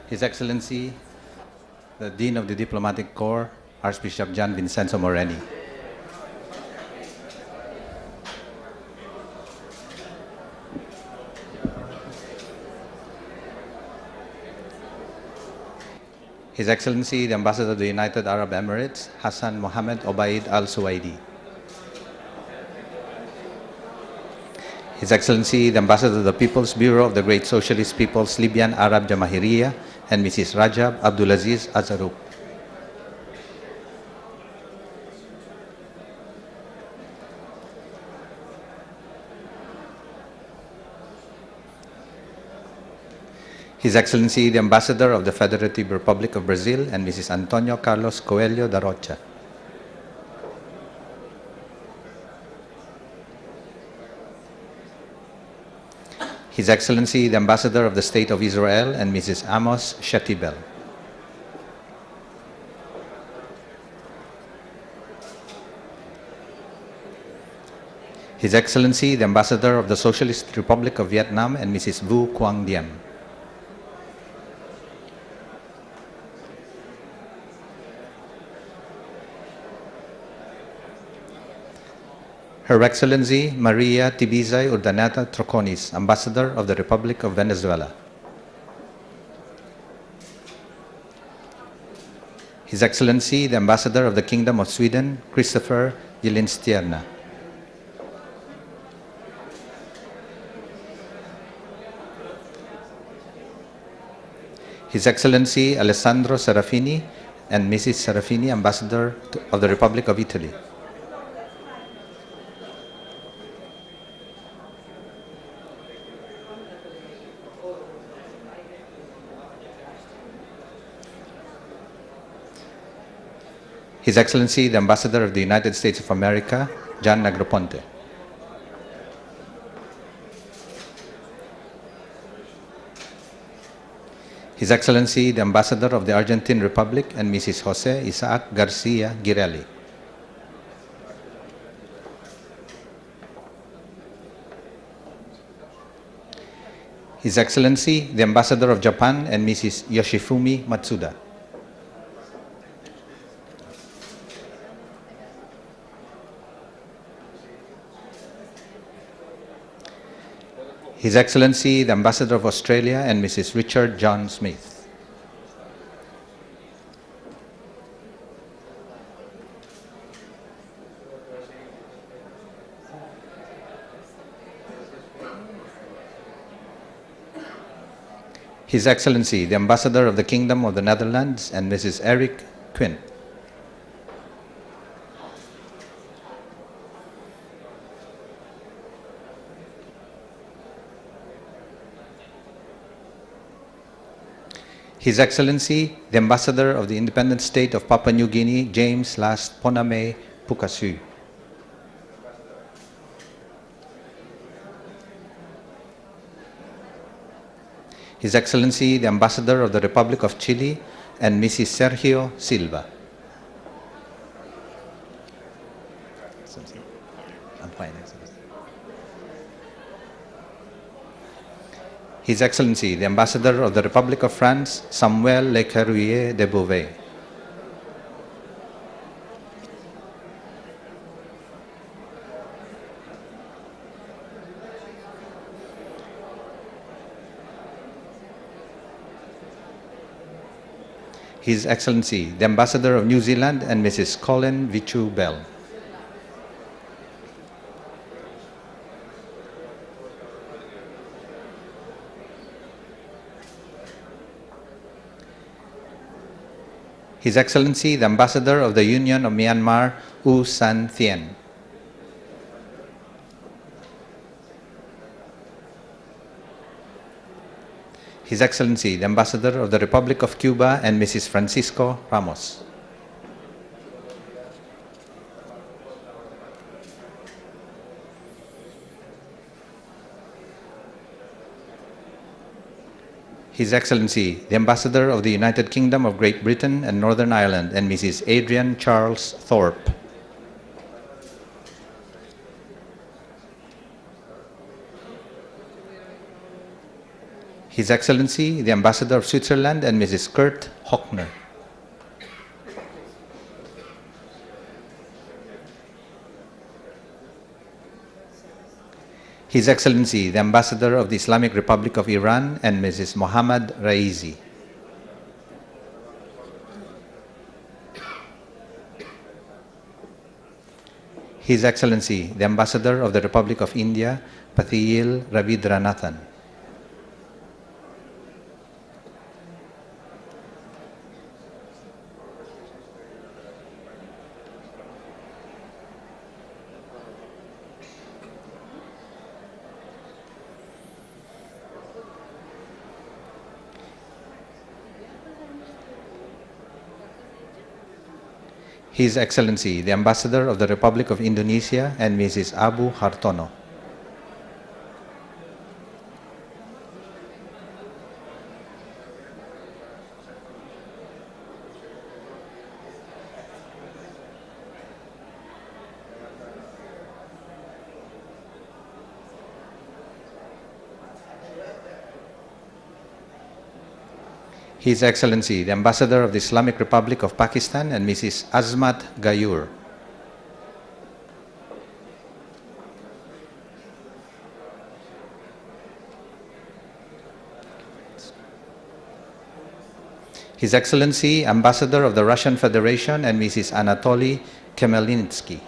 His Excellency, the Dean of the Diplomatic Corps, Archbishop John Vincenzo Moreni. His Excellency, the Ambassador of the United Arab Emirates, Hassan Mohammed Obaid Al Suwaidi. His Excellency, the Ambassador of the People's Bureau of the Great Socialist People's Libyan Arab Jamahiriya, and Mrs. Rajab Abdulaziz Azaruk. His Excellency, the Ambassador of the Federative Republic of Brazil, and Mrs. Antonio Carlos Coelho da Rocha. His Excellency, the Ambassador of the State of Israel, and Mrs. Amos Shetibel. His Excellency, the Ambassador of the Socialist Republic of Vietnam, and Mrs. Vu Quang Diem. Her Excellency Maria Tibizay Urdaneta Troconis, Ambassador of the Republic of Venezuela. His Excellency, the Ambassador of the Kingdom of Sweden, Christopher Gyllenstierna. His Excellency Alessandro Serafini and Mrs. Serafini, Ambassador of the Republic of Italy. His Excellency, the Ambassador of the United States of America, John Negroponte. His Excellency, the Ambassador of the Argentine Republic, and Mrs. Jose Isaac Garcia Girelli. His Excellency, the Ambassador of Japan, and Mrs. Yoshifumi Matsuda. His Excellency, the Ambassador of Australia, and Mrs. Richard John Smith. His Excellency, the Ambassador of the Kingdom of the Netherlands, and Mrs. Eric Quinn. His Excellency, the Ambassador of the Independent State of Papua New Guinea, James Last Poname Pukasu. His Excellency, the Ambassador of the Republic of Chile, and Mrs. Sergio Silva. I'm fine, Excellency. His Excellency, the Ambassador of the Republic of France, Samuel Le Carrier de Beauvais. His Excellency, the Ambassador of New Zealand, and Mrs. Colin Vichu Bell. His Excellency, the Ambassador of the Union of Myanmar, U San Thien. His Excellency, the Ambassador of the Republic of Cuba, and Mrs. Francisco Ramos. His Excellency, the Ambassador of the United Kingdom of Great Britain and Northern Ireland, and Mrs. Adrian Charles Thorpe. His Excellency, the Ambassador of Switzerland and Mrs. Kurt Hochner. His Excellency, the Ambassador of the Islamic Republic of Iran and Mrs. Mohammad Raizi. His Excellency, the Ambassador of the Republic of India, Pathiyil Ravidranathan. His Excellency, the Ambassador of the Republic of Indonesia and Mrs. Abu Hartono. His Excellency, the Ambassador of the Islamic Republic of Pakistan and Mrs. Azmat Gayur. His Excellency, Ambassador of the Russian Federation and Mrs. Anatoly Khmelnytsky.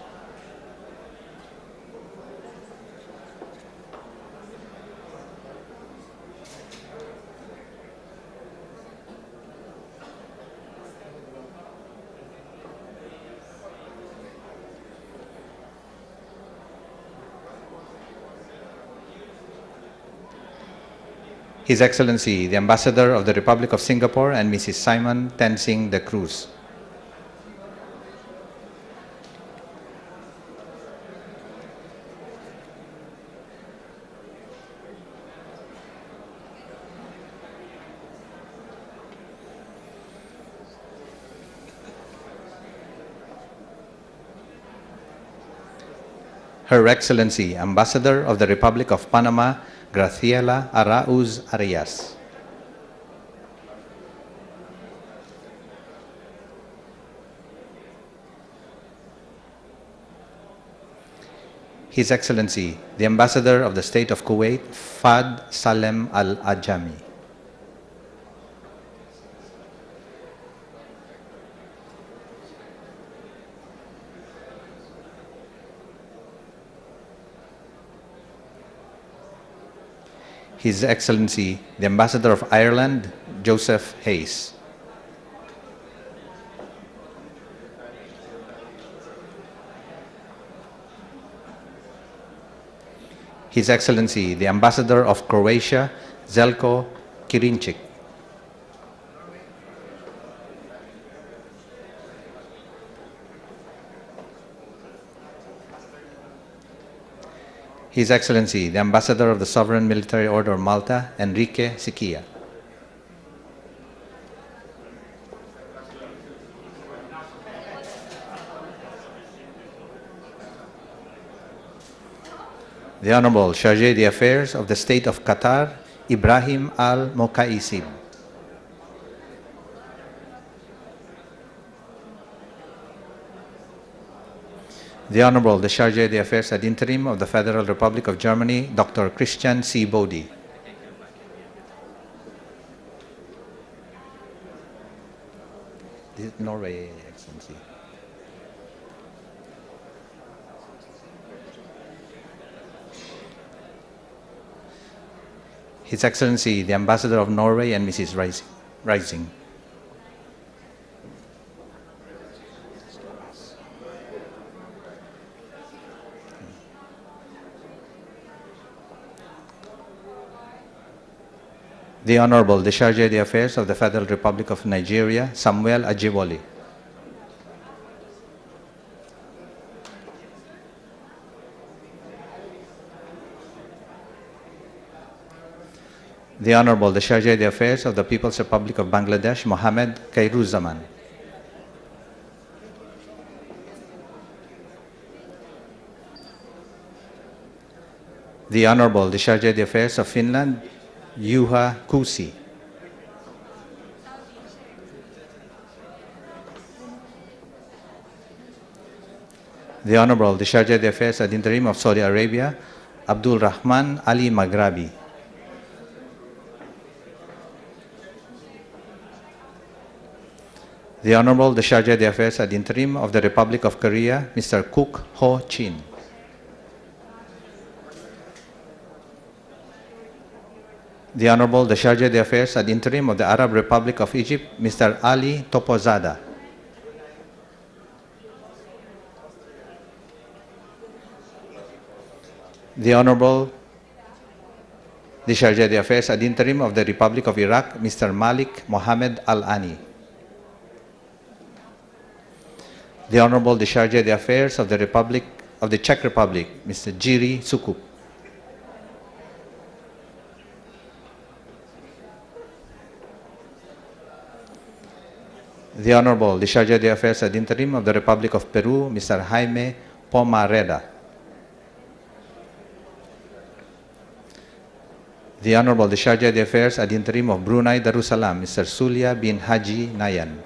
His Excellency, the Ambassador of the Republic of Singapore and Mrs. Simon Tensing de Cruz. Her Excellency, Ambassador of the Republic of Panama, Graciela Arauz Arias. His Excellency, the Ambassador of the State of Kuwait, Fad Salem Al-Ajami. His Excellency, the Ambassador of Ireland, Joseph Hayes. His Excellency, the Ambassador of Croatia, Zelko Kirinčić. His Excellency, the Ambassador of the Sovereign Military Order of Malta, Enrique Siquia. The Honorable Chargé d'Affaires of the State of Qatar, Ibrahim Al-Mokaisib. The Honorable, the Chargé d'Affaires ad interim of the Federal Republic of Germany, Dr. Christian C. Bodi. This is Norway, Excellency. His Excellency, the Ambassador of Norway and Mrs. Rising. The Honorable, the Chargé d'Affaires of the Federal Republic of Nigeria, Samuel Ajewole. The Honorable, the Chargé d'Affaires of the People's Republic of Bangladesh, Mohammed Khairuzaman. The Honorable, the Chargé d'Affaires of Finland, Yuha Kusi. The Honorable, the Charge d'Affaires ad interim of Saudi Arabia, Abdul Rahman Ali Maghrabi. The Honorable, the Charge d'Affaires ad interim of the Republic of Korea, Mr. Kook Ho Chin. The Honorable, the Charge d'Affaires ad interim of the Arab Republic of Egypt, Mr. Ali Topozada. The Honorable, the Charge d'Affaires ad interim of the Republic of Iraq, Mr. Malik Mohammed Al-Ani. The Honorable, the Charge d'Affaires of the Czech Republic, Mr. Jiří Sukup. The Honorable, the Charge d'Affaires ad interim of the Republic of Peru, Mr. Jaime Pomareda. The Honorable, the Charge d'Affaires ad interim of Brunei Darussalam, Mr. Sulia bin Haji Nayan.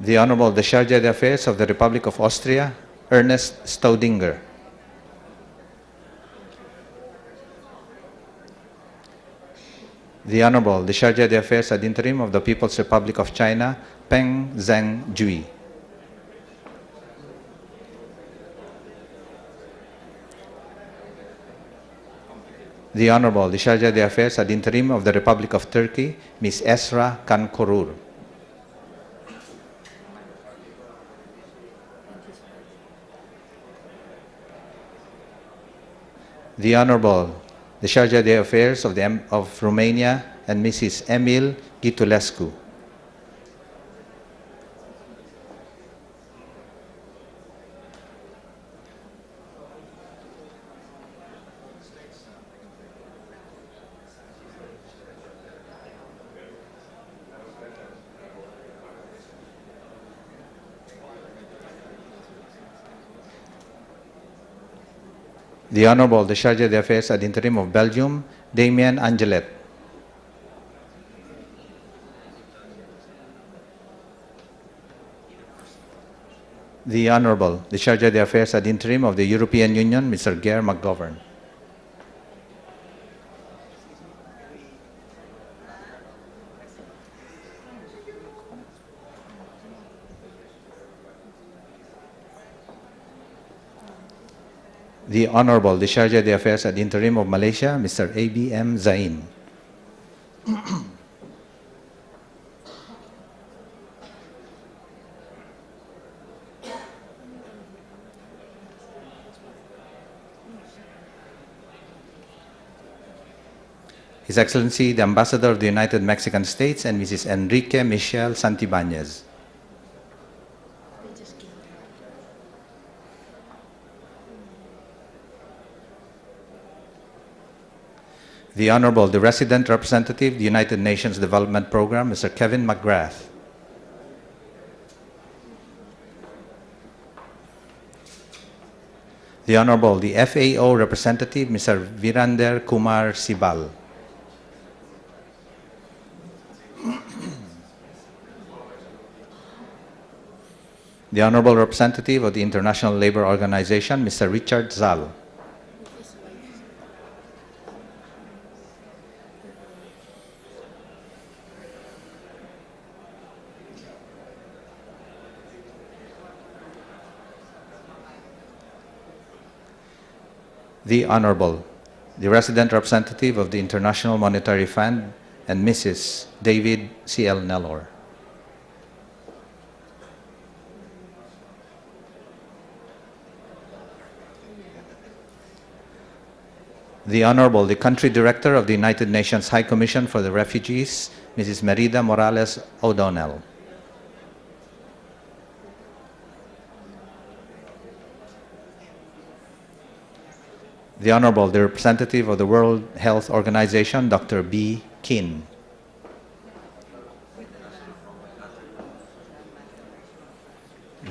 The Honorable, the Charge d'Affaires of the Republic of Austria, Ernest Staudinger. The Honorable, the Charge d'Affaires ad interim of the People's Republic of China, Peng Zhengjui. The Honorable, the Charge d'Affaires ad interim of the Republic of Turkey, Ms. Esra Kankorur. The Honorable, the Charge d'Affaires of Romania and Mrs. Emil Gitulescu. The Honorable, the Charge d'Affaires ad interim of Belgium, Damien Angelet. The Honorable, the Charge d'Affaires ad interim of the European Union, Mr. Ger McGovern. The Honorable, the Charge d'Affaires ad interim of Malaysia, Mr. A.B.M. Zain. His Excellency, the Ambassador of the United Mexican States, and Mrs. Enrique Michelle Santibáñez. The Honorable, the Resident Representative, the United Nations Development Program, Mr. Kevin McGrath. The Honorable, the FAO Representative, Mr. Virander Kumar Sibal. The Honorable Representative of the International Labour Organization, Mr. Richard Zal. The Honorable, the Resident Representative of the International Monetary Fund, and Mrs. David C.L. Nellor. The Honorable, the Country Director of the United Nations High Commission for the Refugees, Mrs. Merida Morales O'Donnell. The Honorable, the Representative of the World Health Organization, Dr. B. Kin.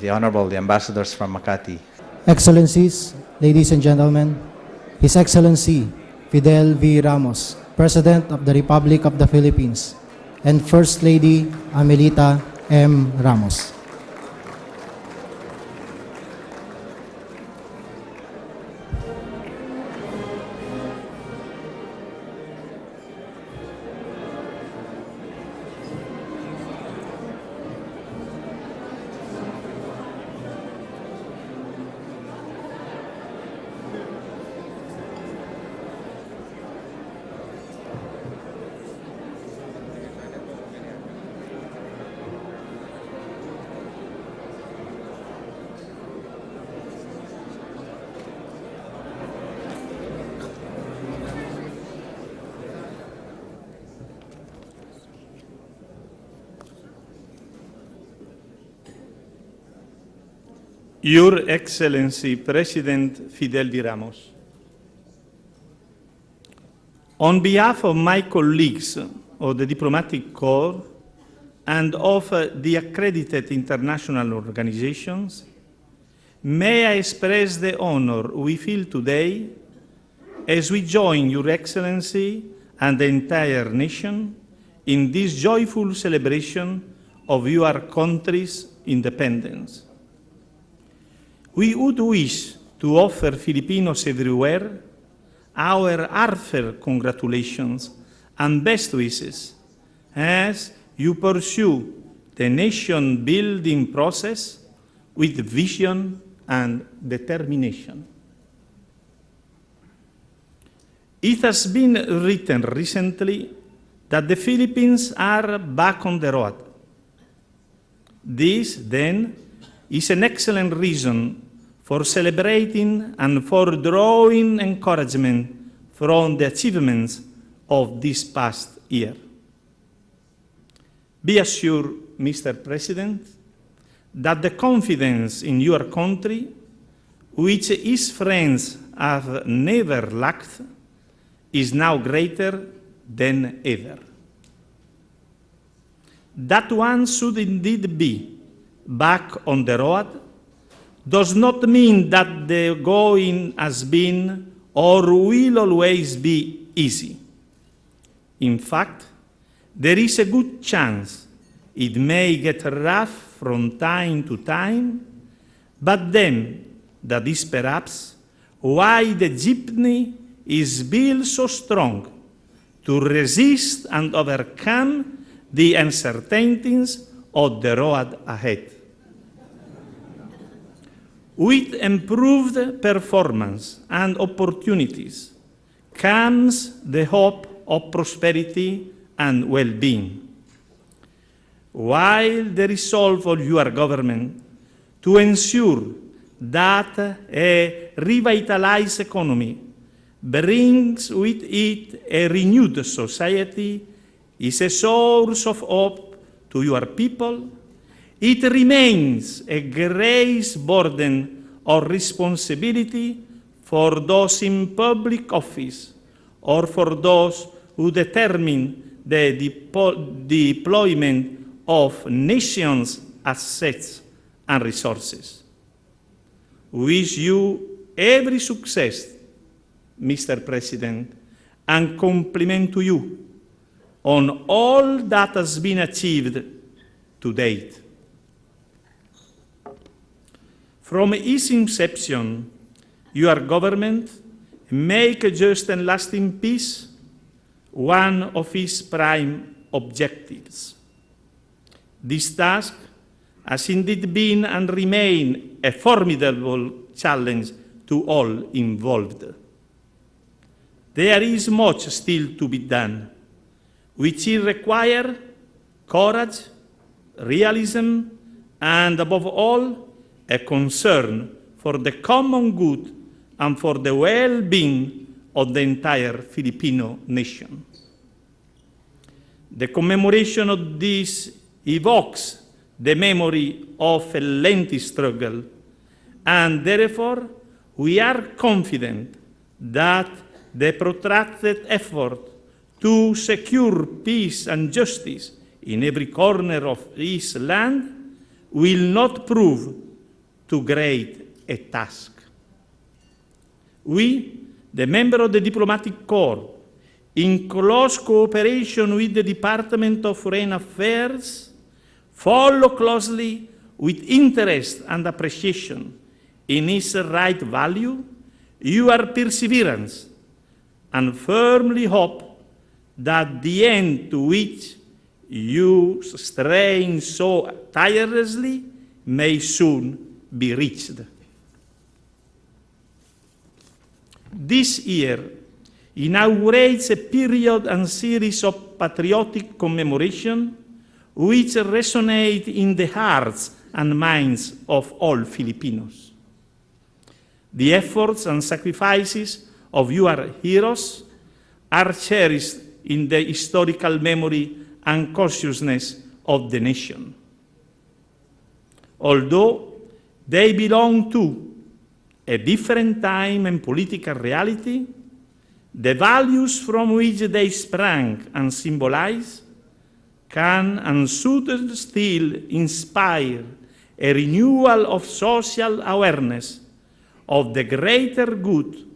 The Honorable, the Ambassadors from Makati. Excellencies, ladies and gentlemen, His Excellency Fidel V. Ramos, President of the Republic of the Philippines, and First Lady Amelita M. Ramos. Your Excellency President Fidel V. Ramos, on behalf of my colleagues of the Diplomatic Corps and of the accredited international organizations, may I express the honor we feel today as we join Your Excellency and the entire nation in this joyful celebration of your country's independence. We would wish to offer Filipinos everywhere our heartfelt congratulations and best wishes as you pursue the nation-building process with vision and determination. It has been written recently that the Philippines are back on the road. This, then, is an excellent reason for celebrating and for drawing encouragement from the achievements of this past year. Be assured, Mr. President, that the confidence in your country, which its friends have never lacked, is now greater than ever. That one should indeed be back on the road does not mean that the going has been or will always be easy. In fact, there is a good chance it may get rough from time to time, but then that is perhaps why the jeepney is built so strong to resist and overcome the uncertainties of the road ahead. With improved performance and opportunities comes the hope of prosperity and well-being. While the resolve of your government to ensure that a revitalized economy brings with it a renewed society is a source of hope to your people, it remains a great burden of responsibility for those in public office or for those who determine the deployment of nations' assets and resources. Wish you every success, Mr. President, and compliment to you on all that has been achieved to date. From its inception, your government make just and lasting peace one of its prime objectives. This task has indeed been and remain a formidable challenge to all involved. There is much still to be done, which will require courage, realism, and above all, a concern for the common good and for the well-being of the entire Filipino nation. The commemoration of this evokes the memory of a lengthy struggle, and therefore we are confident that the protracted effort to secure peace and justice in every corner of this land will not prove too great a task. We, the members of the Diplomatic Corps, in close cooperation with the Department of Foreign Affairs, follow closely with interest and appreciation in its right value, your perseverance, and firmly hope that the end to which you strain so tirelessly may soon be reached. This year inaugurates a period and series of patriotic commemoration which resonate in the hearts and minds of all Filipinos. The efforts and sacrifices of your heroes are cherished in the historical memory and consciousness of the nation. Although they belong to a different time and political reality, the values from which they sprang and symbolize can and should still inspire a renewal of social awareness of the greater good,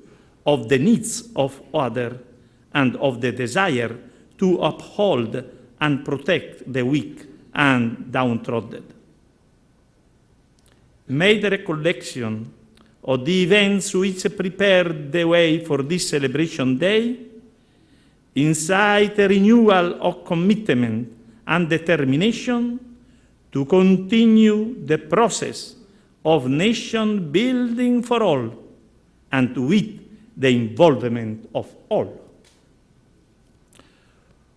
of the needs of others, and of the desire to uphold and protect the weak and downtrodden. May the recollection of the events which prepared the way for this celebration day incite a renewal of commitment and determination to continue the process of nation building for all and with the involvement of all.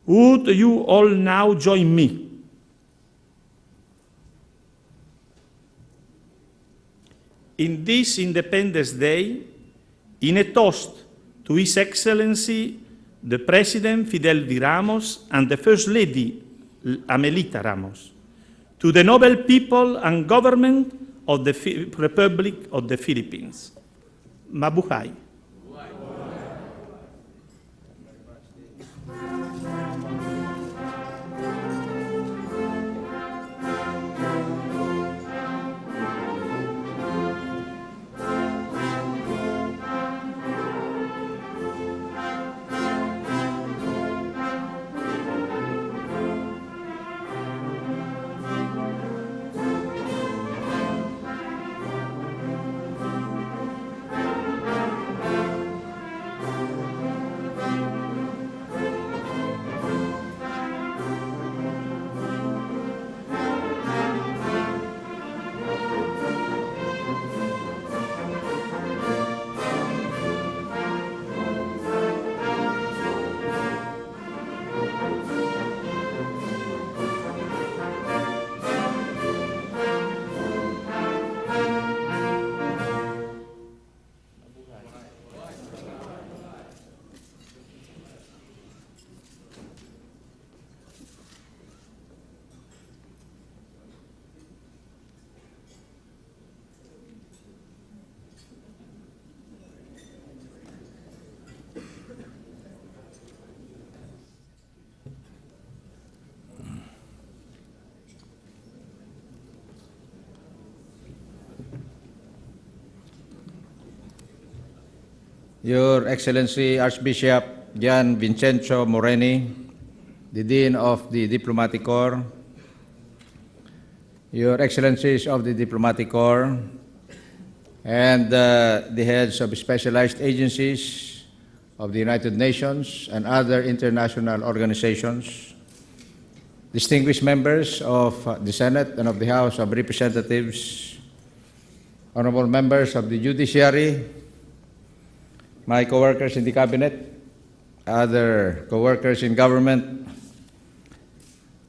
Would you all now join me in this Independence Day in a toast to His Excellency the President Fidel V. Ramos and the First Lady Amelita Ramos, to the noble people and government of the Republic of the Philippines. Mabuhay. Your Excellency Archbishop Gian Vincenzo Moreni, the Dean of the Diplomatic Corps, Your Excellencies of the Diplomatic Corps, and the heads of specialized agencies of the United Nations and other international organizations, distinguished members of the Senate and of the House of Representatives, honorable members of the Judiciary, my co-workers in the Cabinet, other co-workers in government,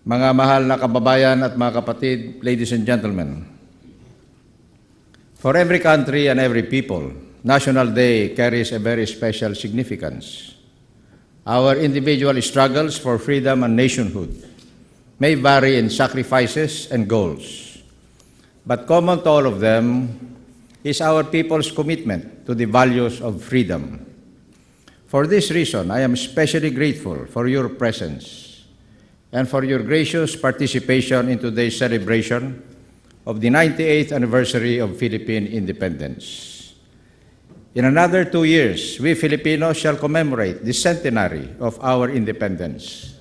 mga mahal na kababayan at mga kapatid, ladies and gentlemen. For every country and every people, National Day carries a very special significance. Our individual struggles for freedom and nationhood may vary in sacrifices and goals, but common to all of them is our people's commitment to the values of freedom. For this reason, I am especially grateful for your presence and for your gracious participation in today's celebration of the 98th anniversary of Philippine independence. In another 2 years, we Filipinos shall commemorate the centenary of our independence,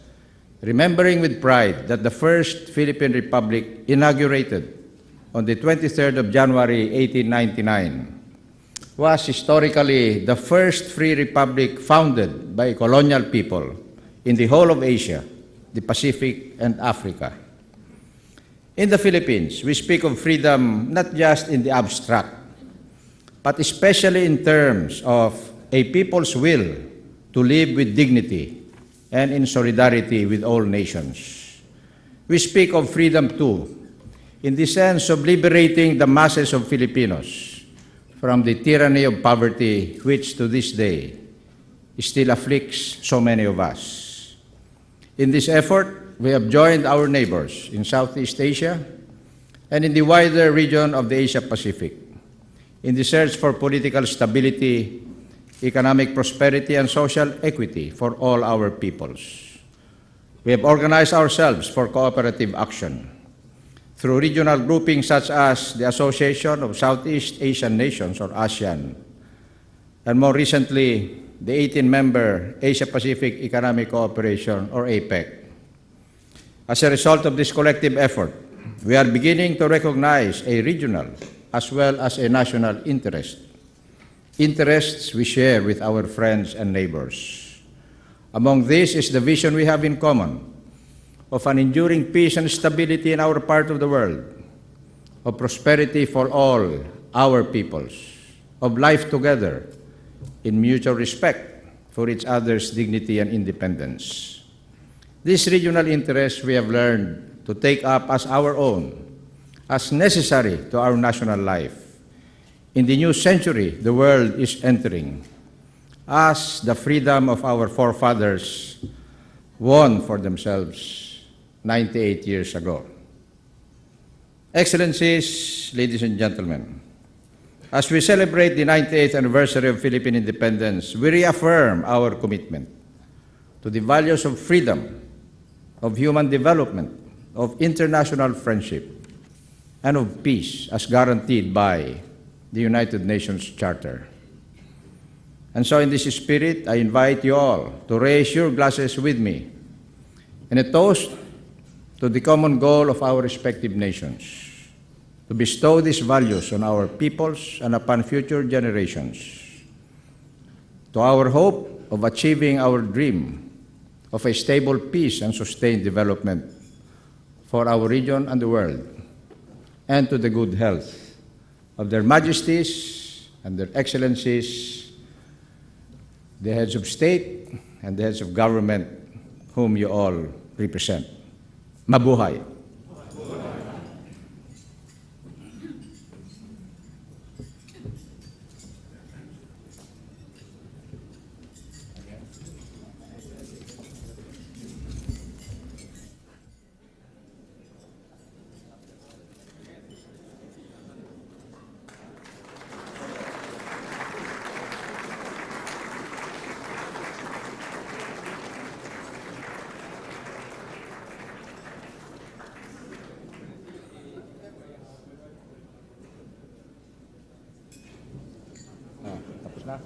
remembering with pride that the first Philippine Republic inaugurated on the 23rd of January 1899 was historically the first free republic founded by a colonial people in the whole of Asia, the Pacific, and Africa. In the Philippines, we speak of freedom not just in the abstract, but especially in terms of a people's will to live with dignity and in solidarity with all nations. We speak of freedom too, in the sense of liberating the masses of Filipinos from the tyranny of poverty which to this day still afflicts so many of us. In this effort, we have joined our neighbors in Southeast Asia and in the wider region of the Asia-Pacific in the search for political stability, economic prosperity, and social equity for all our peoples. We have organized ourselves for cooperative action through regional groupings such as the Association of Southeast Asian Nations, or ASEAN, and more recently, the 18-member Asia-Pacific Economic Cooperation, or APEC. As a result of this collective effort, we are beginning to recognize a regional as well as a national interest, interests we share with our friends and neighbors. Among these is the vision we have in common of an enduring peace and stability in our part of the world, of prosperity for all our peoples, of life together in mutual respect for each other's dignity and independence. This regional interest we have learned to take up as our own, as necessary to our national life. In the new century the world is entering, as the freedom of our forefathers won for themselves 98 years ago. Excellencies, ladies and gentlemen, as we celebrate the 98th anniversary of Philippine independence, we reaffirm our commitment to the values of freedom, of human development, of international friendship, and of peace as guaranteed by the United Nations Charter. And so in this spirit, I invite you all to raise your glasses with me in a toast to the common goal of our respective nations, to bestow these values on our peoples and upon future generations, to our hope of achieving our dream of a stable peace and sustained development for our region and the world, and to the good health of their majesties and their excellencies, the heads of state and the heads of government whom you all represent. Mabuhay! Tapos na.